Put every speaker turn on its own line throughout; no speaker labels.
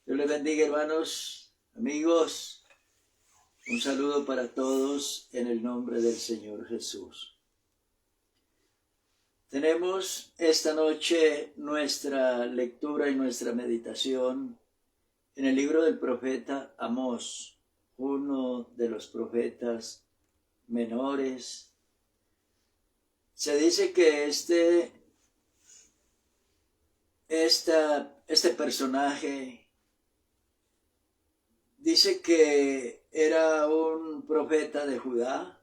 Dios les bendiga, hermanos, amigos. Un saludo para todos en el nombre del Señor Jesús. Tenemos esta noche nuestra lectura y nuestra meditación en el libro del profeta Amós, uno de los profetas menores. Se dice que este personaje dice que era un profeta de Judá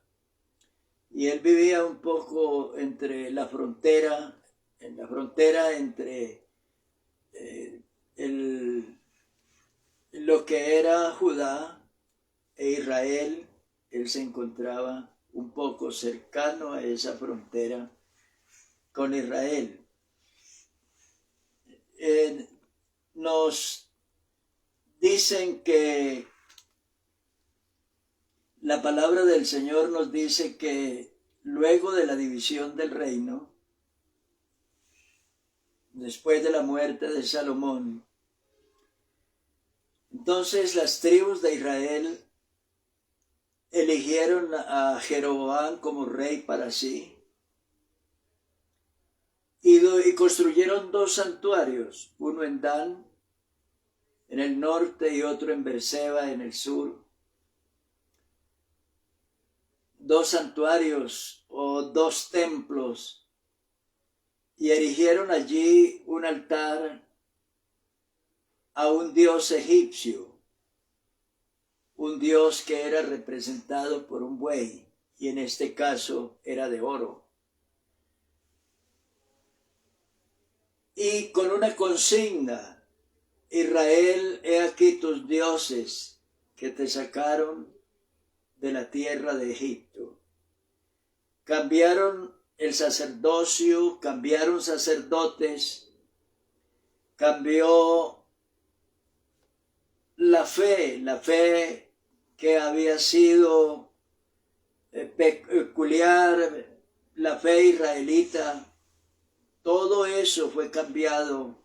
y él vivía un poco entre la frontera, entre lo que era Judá e Israel. Él se encontraba un poco cercano a esa frontera con Israel. Nos dicen que la palabra del Señor nos dice que luego de la división del reino, después de la muerte de Salomón, entonces las tribus de Israel eligieron a Jeroboam como rey para sí y construyeron dos santuarios, uno en Dan, en el norte, y otro en Beerseba, en el sur. Dos santuarios o dos templos, y erigieron allí un altar a un dios egipcio, un dios que era representado por un buey, y en este caso era de oro. Y con una consigna: Israel, he aquí tus dioses que te sacaron de la tierra de Egipto. Cambiaron el sacerdocio, cambiaron sacerdotes, cambió la fe que había sido peculiar, la fe israelita. Todo eso fue cambiado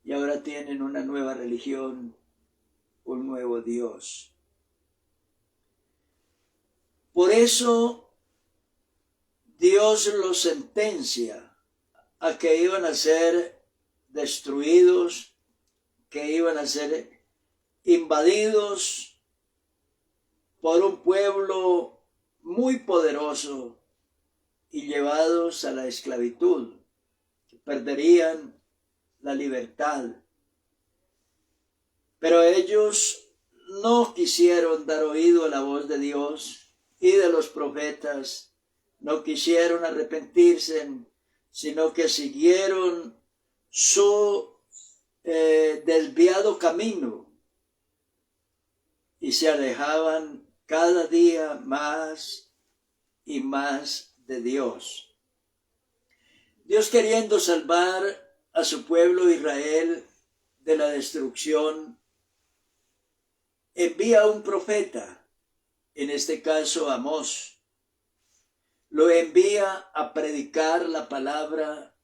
y ahora tienen una nueva religión, un nuevo Dios. Por eso Dios los sentencia a que iban a ser destruidos, que iban a ser invadidos por un pueblo muy poderoso y llevados a la esclavitud, que perderían la libertad. Pero ellos no quisieron dar oído a la voz de Dios y de los profetas, no quisieron arrepentirse, sino que siguieron su desviado camino y se alejaban cada día más y más de Dios. Dios, queriendo salvar a su pueblo Israel de la destrucción, envía a un profeta, en este caso Amós. Lo envía a predicar la palabra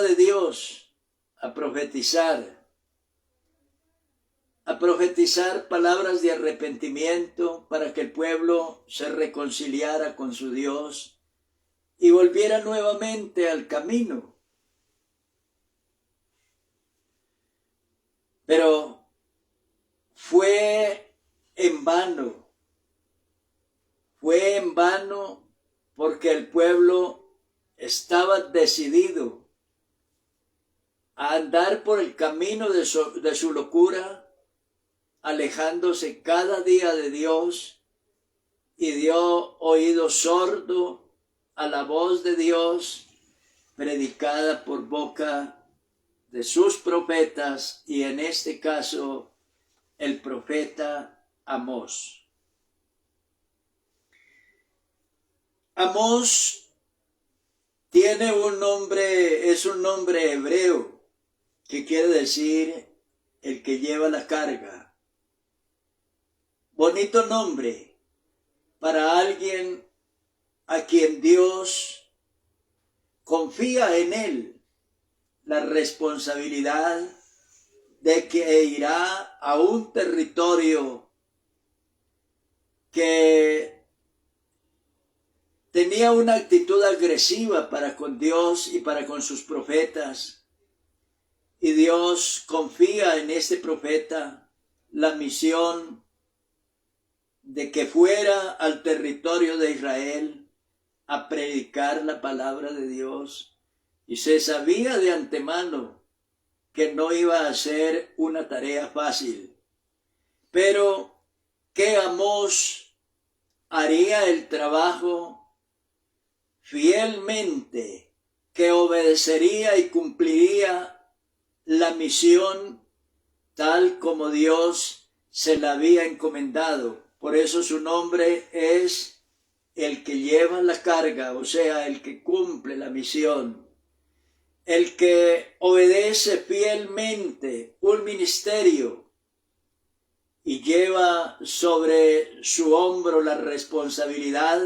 de Dios, a profetizar palabras de arrepentimiento para que el pueblo se reconciliara con su Dios y volviera nuevamente al camino. Pero fue en vano porque el pueblo estaba decidido a andar por el camino de su locura, alejándose cada día de Dios, y dio oído sordo a la voz de Dios predicada por boca de sus profetas, y en este caso el profeta Amós. Amós tiene es un nombre hebreo que quiere decir el que lleva la carga. Bonito nombre para alguien a quien Dios confía en él la responsabilidad de que irá a un territorio que tenía una actitud agresiva para con Dios y para con sus profetas. Y Dios confía en este profeta la misión de que fuera al territorio de Israel a predicar la palabra de Dios. Y se sabía de antemano que no iba a ser una tarea fácil, pero que Amós haría el trabajo fielmente, que obedecería y cumpliría la misión tal como Dios se la había encomendado. Por eso su nombre es el que lleva la carga, o sea, el que cumple la misión, el que obedece fielmente un ministerio y lleva sobre su hombro la responsabilidad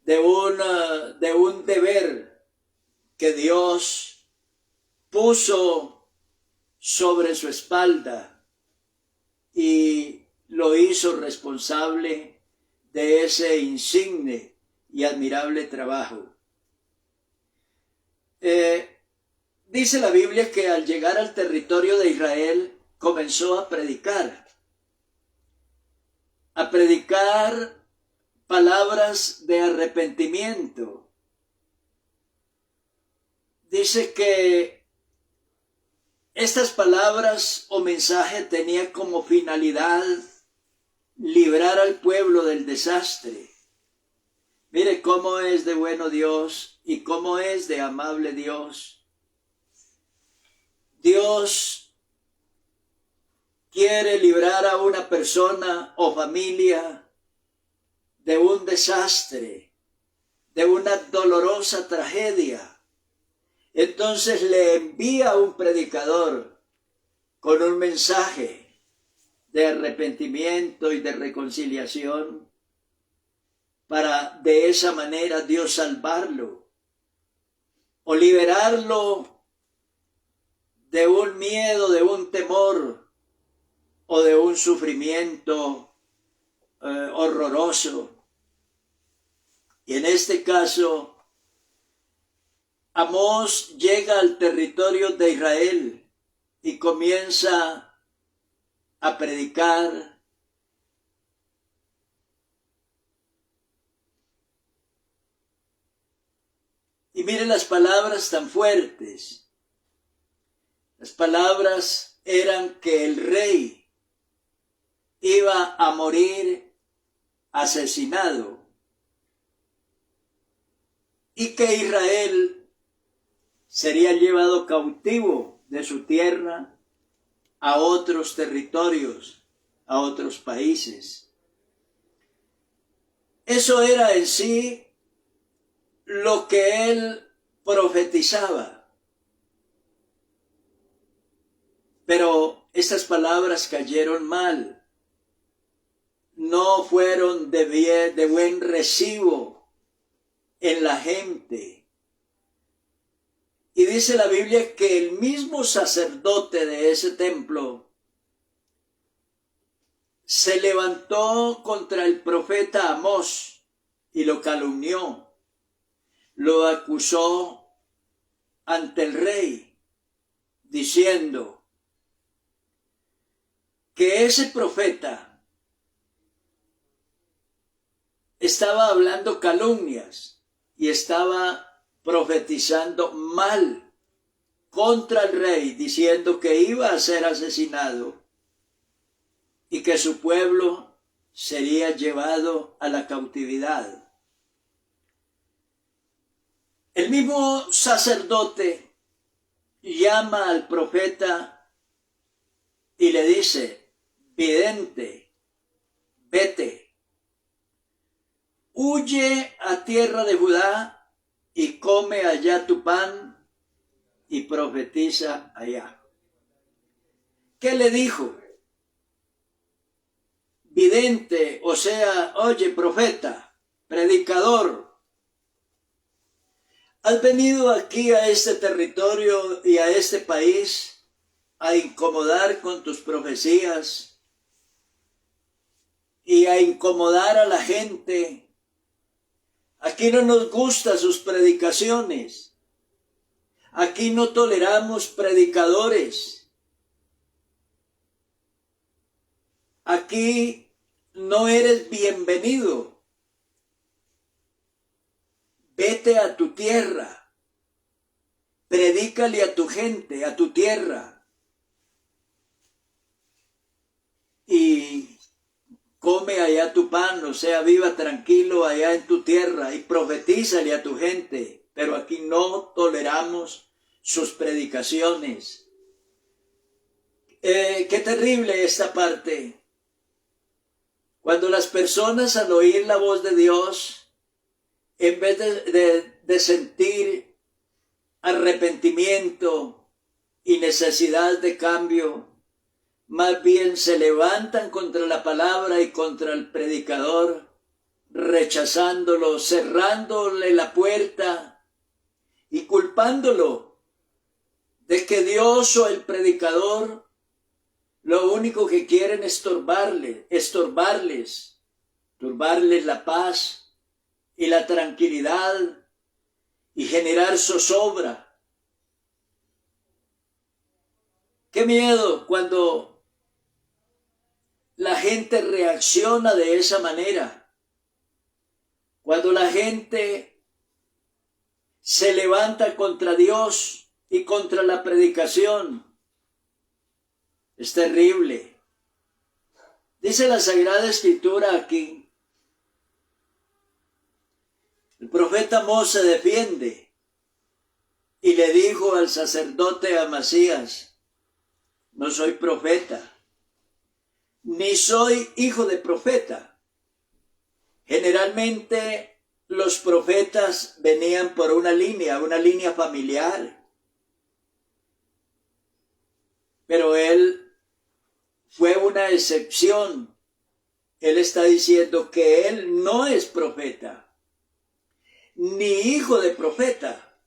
de un deber que Dios puso sobre su espalda y lo hizo responsable de ese insigne y admirable trabajo. Dice la Biblia que al llegar al territorio de Israel comenzó a predicar palabras de arrepentimiento. Dice que estas palabras o mensaje tenía como finalidad librar al pueblo del desastre. Mire cómo es de bueno Dios y cómo es de amable Dios. Dios quiere librar a una persona o familia de un desastre, de una dolorosa tragedia. Entonces le envía a un predicador con un mensaje de arrepentimiento y de reconciliación para de esa manera Dios salvarlo o liberarlo de un miedo, de un temor o de un sufrimiento horroroso. Y en este caso, Amós llega al territorio de Israel y comienza a predicar. Y miren las palabras tan fuertes. Las palabras eran que el rey iba a morir asesinado y que Israel sería llevado cautivo de su tierra a otros territorios, a otros países. Eso era en sí lo que él profetizaba. Pero estas palabras cayeron mal, no fueron de buen recibo en la gente. Y dice la Biblia que el mismo sacerdote de ese templo se levantó contra el profeta Amós y lo calumnió, lo acusó ante el rey, diciendo que ese profeta estaba hablando calumnias y estaba profetizando mal contra el rey, diciendo que iba a ser asesinado y que su pueblo sería llevado a la cautividad. El mismo sacerdote llama al profeta y le dice: vidente, vete, huye a tierra de Judá y come allá tu pan y profetiza allá. ¿Qué le dijo? Vidente, o sea, oye, profeta, predicador, has venido aquí a este territorio y a este país a incomodar con tus profecías y a incomodar a la gente. Aquí no nos gustan sus predicaciones. Aquí no toleramos predicadores. Aquí no eres bienvenido. Vete a tu tierra. Predícale a tu gente, a tu tierra. Y come allá tu pan, o sea, viva tranquilo allá en tu tierra y profetízale a tu gente. Pero aquí no toleramos sus predicaciones. Qué terrible esta parte. Cuando las personas al oír la voz de Dios, en vez de sentir arrepentimiento y necesidad de cambio, más bien se levantan contra la palabra y contra el predicador, rechazándolo, cerrándole la puerta y culpándolo de que Dios o el predicador lo único que quieren es turbarles la paz y la tranquilidad y generar zozobra. Qué miedo cuando la gente reacciona de esa manera, cuando la gente se levanta contra Dios y contra la predicación. Es terrible. Dice la Sagrada Escritura aquí, el profeta Amós se defiende y le dijo al sacerdote Amasías: no soy profeta, ni soy hijo de profeta. Generalmente los profetas venían por una línea familiar. Pero él fue una excepción. Él está diciendo que él no es profeta, ni hijo de profeta.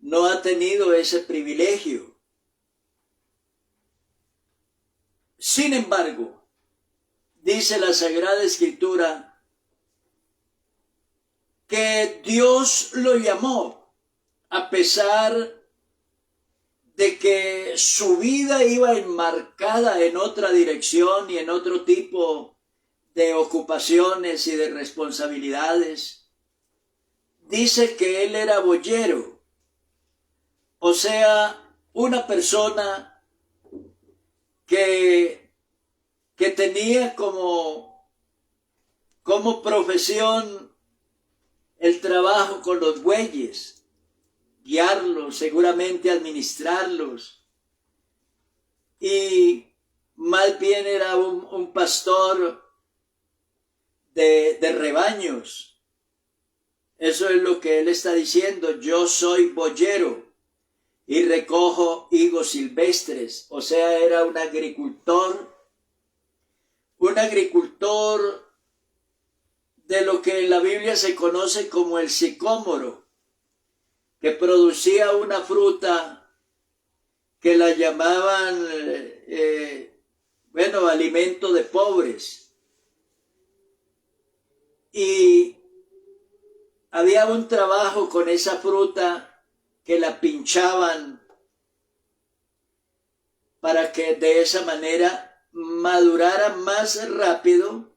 No ha tenido ese privilegio. Sin embargo, dice la Sagrada Escritura que Dios lo llamó a pesar de que su vida iba enmarcada en otra dirección y en otro tipo de ocupaciones y de responsabilidades. Dice que él era boyero, o sea, una persona que tenía como profesión el trabajo con los bueyes, guiarlos, seguramente administrarlos, y más bien era un pastor de rebaños. Eso es lo que él está diciendo: yo soy boyero y recojo higos silvestres. O sea, era un agricultor de lo que en la Biblia se conoce como el sicómoro, que producía una fruta que la llamaban, alimento de pobres. Y había un trabajo con esa fruta que la pinchaban para que de esa manera madurara más rápido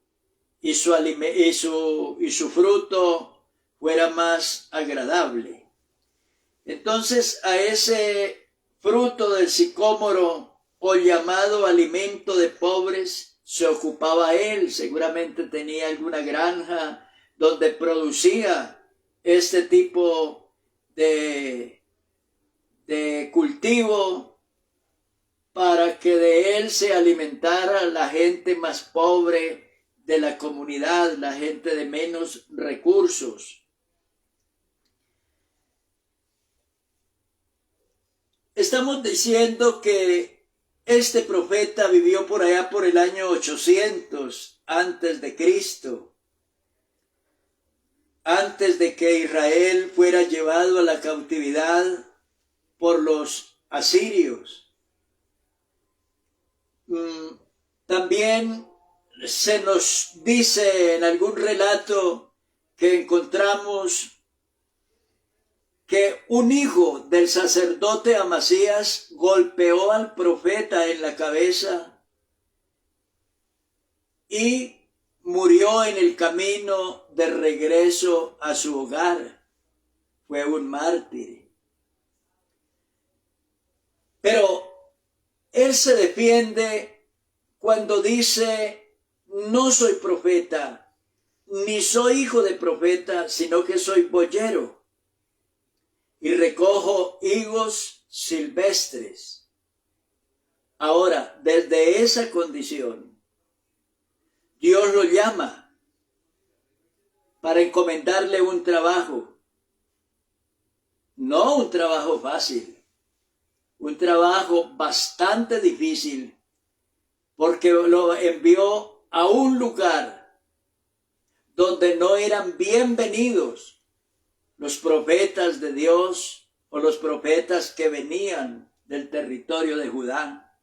y su fruto fuera más agradable. Entonces a ese fruto del sicómoro, o llamado alimento de pobres, se ocupaba él. Seguramente tenía alguna granja donde producía este tipo de cultivo para que de él se alimentara la gente más pobre de la comunidad, la gente de menos recursos. Estamos diciendo que este profeta vivió por allá por el año 800 antes de Cristo, antes de que Israel fuera llevado a la cautividad por los asirios. También se nos dice en algún relato que encontramos que un hijo del sacerdote Amasías golpeó al profeta en la cabeza y murió en el camino de regreso a su hogar. Fue un mártir. Pero él se defiende cuando dice: no soy profeta, ni soy hijo de profeta, sino que soy boyero y recojo higos silvestres. Ahora, desde esa condición, Dios lo llama para encomendarle un trabajo, no un trabajo fácil, un trabajo bastante difícil, porque lo envió a un lugar donde no eran bienvenidos los profetas de Dios o los profetas que venían del territorio de Judá.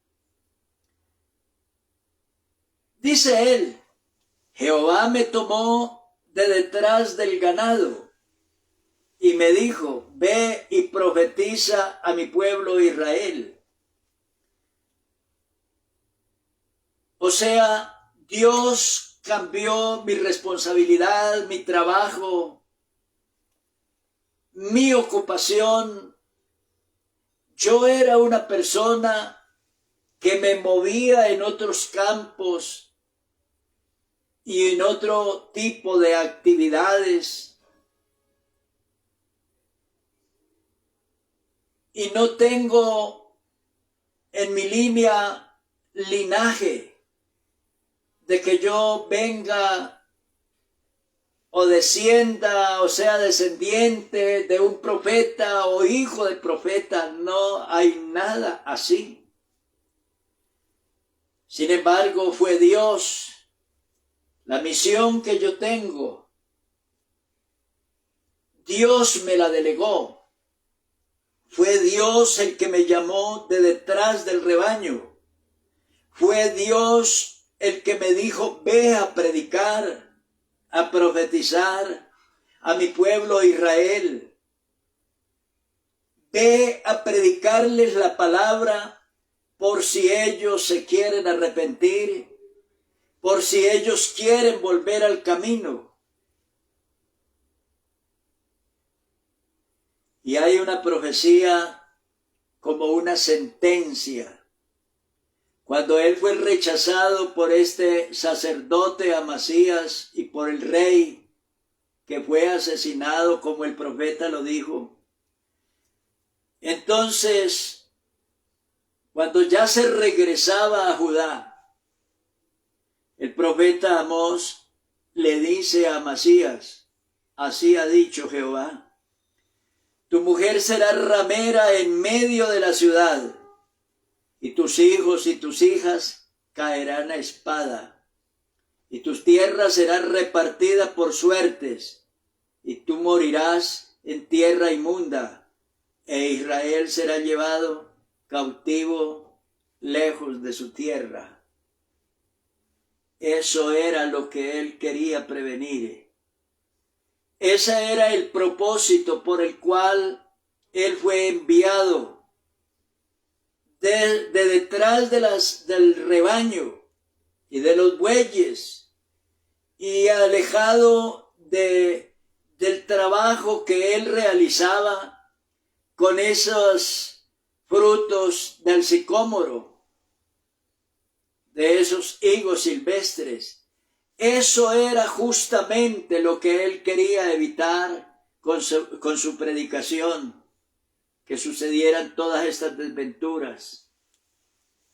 Dice él: Jehová me tomó de detrás del ganado y me dijo: ve y profetiza a mi pueblo Israel. O sea, Dios cambió mi responsabilidad, mi trabajo, mi ocupación. Yo era una persona que me movía en otros campos y en otro tipo de actividades. Y no tengo en mi línea linaje de que yo venga o descienda, o sea, descendiente de un profeta o hijo de profeta. No hay nada así. Sin embargo, fue Dios la misión que yo tengo. Dios me la delegó. Fue Dios el que me llamó de detrás del rebaño. Fue Dios el que me dijo: ve a predicar, a profetizar a mi pueblo Israel. Ve a predicarles la palabra por si ellos se quieren arrepentir, por si ellos quieren volver al camino. Y hay una profecía como una sentencia. Cuando él fue rechazado por este sacerdote Amasías y por el rey, que fue asesinado como el profeta lo dijo, entonces, cuando ya se regresaba a Judá, el profeta Amós le dice a Amasías: así ha dicho Jehová, tu mujer será ramera en medio de la ciudad, y tus hijos y tus hijas caerán a espada, y tus tierras serán repartidas por suertes, y tú morirás en tierra inmunda, e Israel será llevado cautivo lejos de su tierra. Eso era lo que él quería prevenir. Ese era el propósito por el cual él fue enviado de detrás del rebaño y de los bueyes, y alejado del trabajo que él realizaba con esos frutos del sicómoro, de esos higos silvestres. Eso era justamente lo que él quería evitar con su predicación, que sucedieran todas estas desventuras.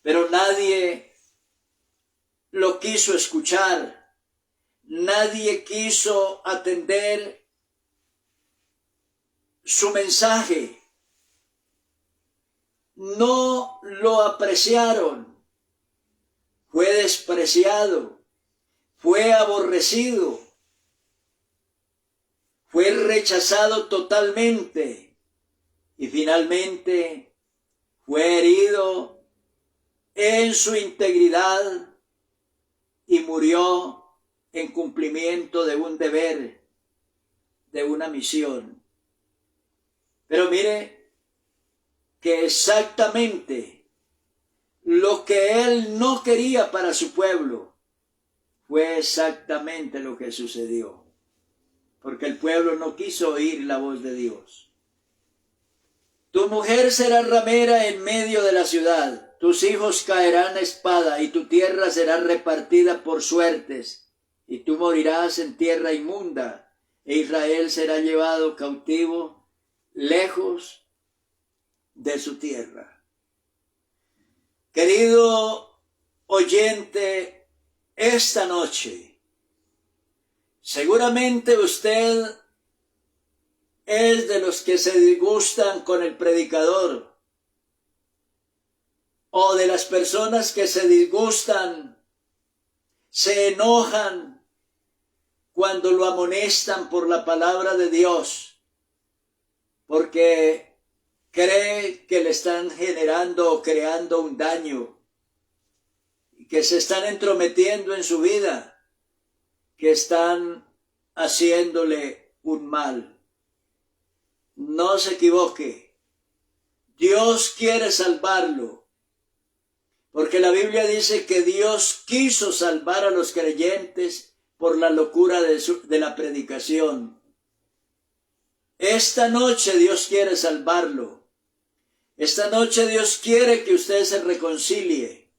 Pero nadie lo quiso escuchar, nadie quiso atender su mensaje, no lo apreciaron, fue despreciado, fue aborrecido, fue rechazado totalmente y finalmente fue herido en su integridad y murió en cumplimiento de un deber, de una misión. Pero mire que exactamente lo que él no quería para su pueblo fue exactamente lo que sucedió, porque el pueblo no quiso oír la voz de Dios. Tu mujer será ramera en medio de la ciudad, tus hijos caerán a espada y tu tierra será repartida por suertes, y tú morirás en tierra inmunda, e Israel será llevado cautivo lejos de su tierra. Querido oyente, esta noche, seguramente usted es de los que se disgustan con el predicador, o de las personas que se disgustan, se enojan cuando lo amonestan por la palabra de Dios, porque cree que le están generando o creando un daño, y que se están entrometiendo en su vida, que están haciéndole un mal. No se equivoque, Dios quiere salvarlo, porque la Biblia dice que Dios quiso salvar a los creyentes por la locura de la predicación. Esta noche Dios quiere salvarlo. Esta noche Dios quiere que usted se reconcilie.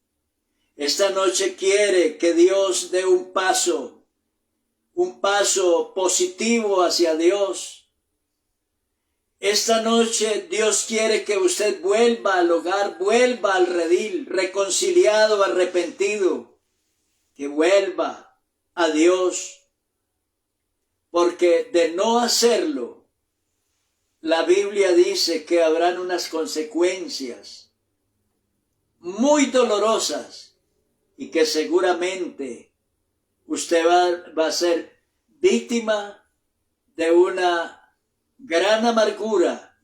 Esta noche quiere que Dios dé un paso positivo hacia Dios. Esta noche Dios quiere que usted vuelva al hogar, vuelva al redil, reconciliado, arrepentido, que vuelva a Dios, porque de no hacerlo, la Biblia dice que habrán unas consecuencias muy dolorosas y que seguramente usted va a ser víctima de una gran amargura,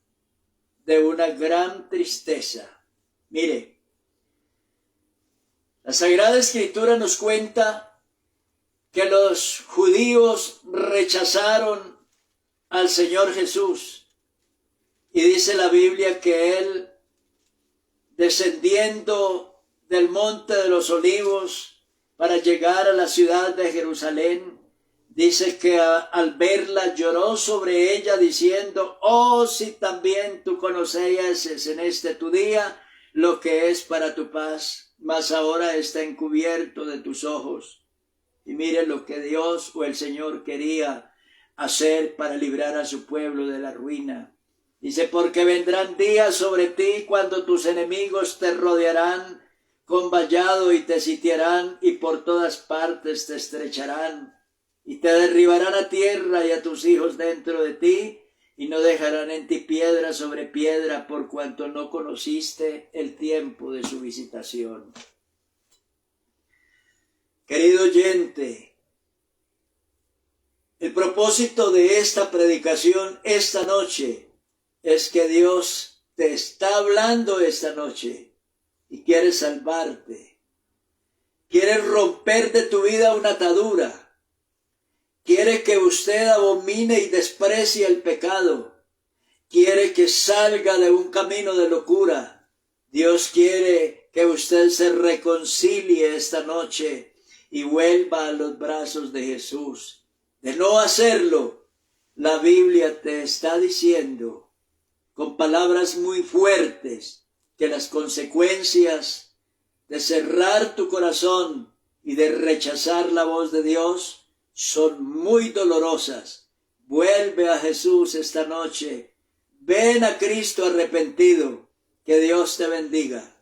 de una gran tristeza. Mire, la Sagrada Escritura nos cuenta que los judíos rechazaron al Señor Jesús. Y dice la Biblia que Él, descendiendo del monte de los olivos para llegar a la ciudad de Jerusalén, dice que al verla lloró sobre ella diciendo: oh, si también tú conocieses en este tu día lo que es para tu paz, mas ahora está encubierto de tus ojos. Y mire lo que Dios o el Señor quería hacer para librar a su pueblo de la ruina. Dice: porque vendrán días sobre ti cuando tus enemigos te rodearán con vallado y te sitiarán y por todas partes te estrecharán. Y te derribarán a tierra y a tus hijos dentro de ti, y no dejarán en ti piedra sobre piedra, por cuanto no conociste el tiempo de su visitación. Querido oyente, el propósito de esta predicación esta noche es que Dios te está hablando esta noche y quiere salvarte. Quiere romper de tu vida una atadura. Quiere que usted abomine y desprecie el pecado. Quiere que salga de un camino de locura. Dios quiere que usted se reconcilie esta noche y vuelva a los brazos de Jesús. De no hacerlo, la Biblia te está diciendo con palabras muy fuertes que las consecuencias de cerrar tu corazón y de rechazar la voz de Dios son muy dolorosas. Vuelve a Jesús esta noche. Ven a Cristo arrepentido. Que Dios te bendiga.